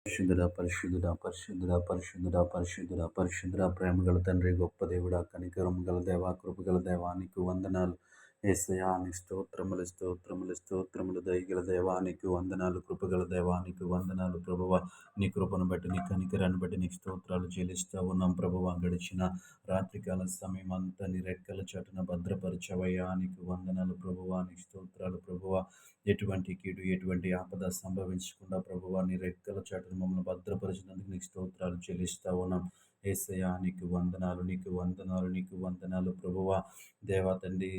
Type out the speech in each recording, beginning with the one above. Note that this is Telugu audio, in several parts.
పరిశుద్ధుడా పరిశుద్ధుడా పరిశుద్ధుడా పరిశుద్ధుడా పరిశుద్ధుడా పరిశుద్ధుడా ప్రేమగల తండ్రి, గొప్ప దేవుడా, కనికరం గల దేవా, కృపగల దేవా, నీకు వందనాలు. యేసయ్యా, నీ స్తోత్రములు స్తోత్రములు స్తోత్రములు. దయగల దేవా, నీకు వందనాలు. కృపగల దేవా, నీకు వందనాలు. ప్రభువా, నీ కృపను బట్టి, నీ కనికరాన్ని బట్టి నీకు స్తోత్రాలు చెల్లిస్తా ఉన్నాం. ప్రభువా, గడిచిన రాత్రికాల సమయం అంతా నీ రెక్కల చాటున భద్రపరచవయ్యా, నీకు వందనాలు. ప్రభువా, నీకు స్తోత్రాలు. ప్రభువా, ఎటువంటి కీడు, ఎటువంటి ఆపద సంభవించకుండా ప్రభువా, నీ రెక్కల చాటున మమ్మల్ని భద్రపరిచినందుకు నీకు స్తోత్రాలు చెల్లిస్తా ఉన్నాం. యేసయ్యా, నీకు వందనాలు, నీకు వందనాలు, నీకు వందనాలు. ప్రభువా, దేవా తండ్రి,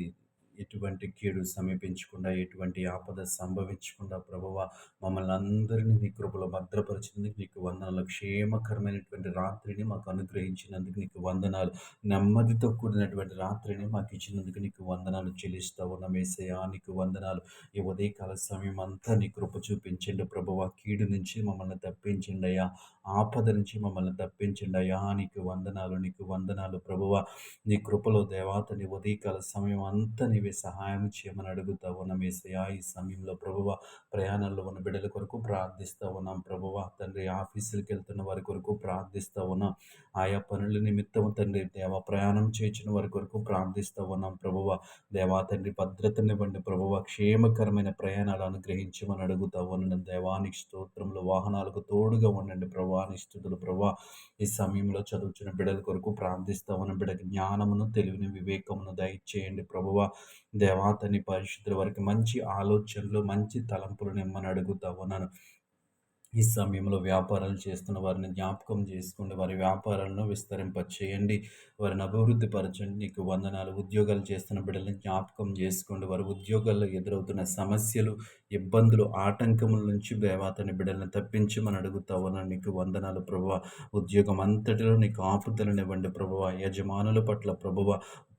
ఎటువంటి కీడు సమీపించకుండా, ఎటువంటి ఆపద సంభవించకుండా ప్రభువా, మమ్మల్ని అందరినీ నీ కృపలో భద్రపరిచినందుకు నీకు వందనాలు. క్షేమకరమైనటువంటి రాత్రిని మాకు అనుగ్రహించినందుకు నీకు వందనాలు. నెమ్మదితో కూడినటువంటి రాత్రిని మాకు ఇచ్చినందుకు నీకు వందనాలు చెల్లిస్తా ఉన్నాం. యేసయ్యా, నీకు వందనాలు. ఈ ఉదయకాల సమయం అంతా నీ కృప చూపించండి ప్రభువా. కీడు నుంచి మమ్మల్ని తప్పించండి అయ్యా, ఆపద నుంచి మమ్మల్ని తప్పించండి అయ్యా. నీకు వందనాలు, నీకు వందనాలు. ప్రభువా, నీ కృపలో దేవాత నీ ఉదయకాల సమయం అంతా నీవే సహాయం చేయమని అడుగుతా ఉన్నాం. యేసయ్యా, ఈ సమయంలో ప్రభువా, ప్రయాణంలో ఉన్న బిడ్డల కొరకు ప్రార్థిస్తూ ఉన్నాం. ప్రభువా తండ్రి, ఆఫీసులకు వెళ్తున్న వారి కొరకు ప్రార్థిస్తూ ఉన్నాం. ఆయా పనుల నిమిత్తం తండ్రి దేవ ప్రయాణం చేయించిన వారి కొరకు ప్రార్థిస్తూ ఉన్నాం. ప్రభువా, దేవా తండ్రి, భద్రతనివ్వండి ప్రభువా, క్షేమకరమైన ప్రయాణాలు అనుగ్రహించమని అడుగుతా ఉన్నాను. దేవానికి స్తోత్రంలో వాహనాలకు తోడుగా ఉండండి ప్రభువా. స్తుతులు ప్రభువా. ఈ సమయంలో చదువుతున్న బిడ్డల కొరకు ప్రార్థిస్తా ఉన్న బిడ్డకి జ్ఞానమును, తెలివిని, వివేకమును దయచేయండి ప్రభువా. దేవాతని పరిశుద్ధుల వారికి మంచి ఆలోచనలు, మంచి తలంపులు నిమ్మని అడుగుతా ఉన్నాను. ఈ సమయంలో వ్యాపారాలు చేస్తున్న వారిని జ్ఞాపకం చేసుకోండి. వారి వ్యాపారాలను విస్తరింపచేయండి, వారిని అభివృద్ధి పరచండి. నీకు వందనాలు. ఉద్యోగాలు చేస్తున్న బిడ్డలను జ్ఞాపకం చేసుకోండి. వారి ఉద్యోగాల్లో ఎదురవుతున్న సమస్యలు, ఇబ్బందులు, ఆటంకముల నుంచి దేవాతని బిడ్డలను తప్పించమని అడుగుతా ఉన్నాను. నీకు వందనాలు ప్రభువా. ఉద్యోగం అంతటిలో నీకు ఆపుదలనివ్వండి ప్రభువా. యజమానుల పట్ల ప్రభువా,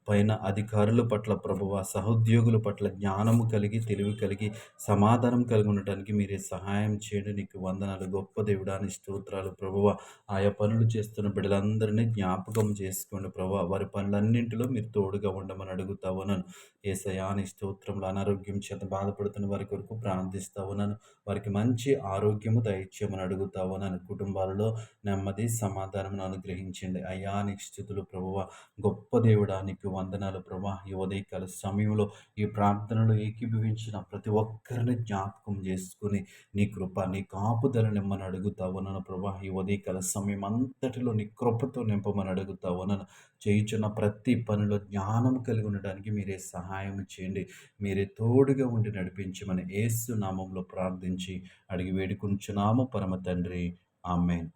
పైన అధికారుల పట్ల ప్రభువా, సహోద్యోగుల పట్ల జ్ఞానము కలిగి, తెలివి కలిగి, సమాధానం కలిగి ఉండటానికి మీరే సహాయం చేయండి. నీకు వందనాలు. గొప్ప దేవుడాని స్తోత్రాలు ప్రభువా. ఆయా పనులు చేస్తున్న బిడ్డలందరినీ జ్ఞాపకం చేసుకోండి ప్రభువా. వారి పనులన్నింటిలో మీరు తోడుగా ఉండమని అడుగుతా ఉన్నాను. యేసయ్యా, నీ స్తోత్రంలో అనారోగ్యం చేత బాధపడుతున్న వారి కొరకు ప్రార్థిస్తా ఉన్నాను. వారికి మంచి ఆరోగ్యము దయచేయమని అడుగుతా ఉన్నాను. కుటుంబాలలో నెమ్మది, సమాధానం అనుగ్రహించండి అయ్యా. నీకు స్తుతులు ప్రభువా. గొప్ప దేవుడా, నీకు వందనాలు ప్రభా. ఈ ఉదయకాల సమయంలో ఈ ప్రార్థనలో ఏకీభవించిన ప్రతి ఒక్కరిని జ్ఞాపకం చేసుకుని నీ కృప, నీ కాపుదల నిమ్మని అడుగుతా ఉన్నాను ప్రభా. ఈ ఉదయకాల సమయం అంతటిలో నీ కృపతో నింపమని అడుగుతా ఉన్నాను. చేయుచున్న ప్రతి పనిలో జ్ఞానం కలిగి ఉండడానికి మీరే సహాయం చేయండి. మీరే తోడుగా ఉండి నడిపించమని యేసు నామంలో ప్రార్థించి అడిగి వేడుకుంటున్నాము పరమ తండ్రి. ఆమేన్.